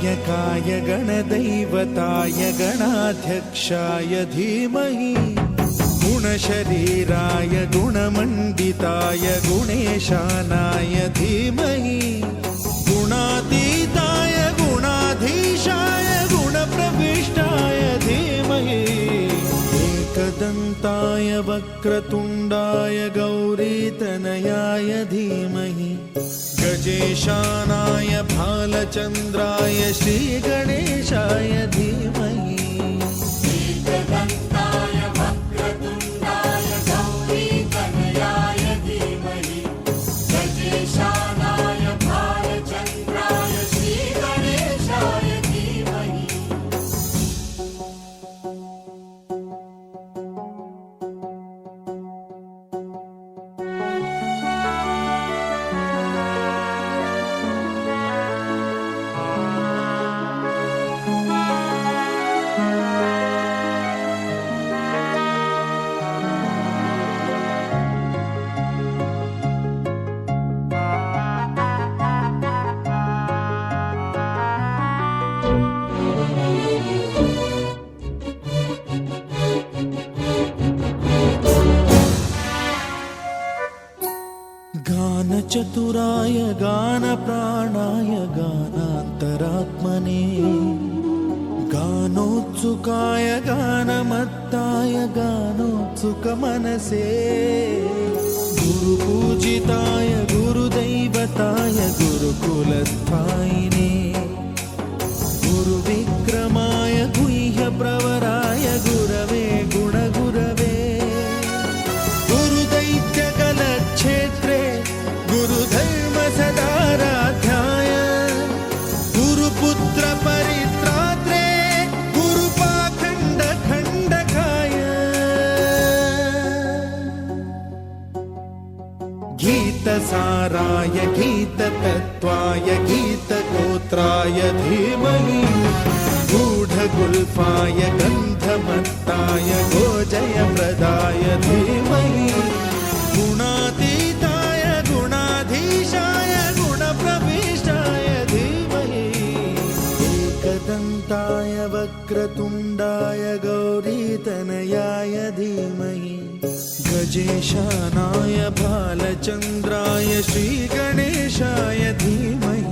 गणनायकाय गणदैवताय गणाध्यक्षाय धीमहि गुणशरीराय गुणमण्डिताय गुणेशानाय धीमहि गुणातीताय गुणाधीशाय गुणप्रविष्टाय धीमहि एकदन्ताय वक्रतुण्डाय गौरीतनयाय धीमहि गजेशानाय भालचन्द्राय श्रीगणेशाय धीमहि एकदन्ताय वक्रतुण्डाय गौरीतनयाय धीमहि गजेशानाय भालचन्द्राय श्रीगणेशाय धीमहि गानचतुराय गानप्राणाय गानान्तरात्मने गानोत्सुकाय गानमत्ताय गानोत्सुकमनसे गुरुपूजिताय गुरुदैवताय गुरुकुलस्थायिने गुरुविक्रमाय गुह्यप्रवराय गुरवे गुणगुरवे गुरुदैत्यकलक्षेत्रे गुरुधर्मसदाराध्याय गुरुपुत्रपरित्रात्रे गुरुपाखण्डखण्डकाय गीतसाराय गीततत्त्वाय गीतगोत्राय धीमहि गूढगुल्फाय गन्धमत्ताय गोजयप्रदाय धीमहि गुणातीताय गुणाधीशाय गुणप्रविष्टाय धीमहि एकदन्ताय वक्रतुण्डाय गौरीतनयाय धीमहि गजेशानाय भालचन्द्राय श्रीगणेशाय धीमहि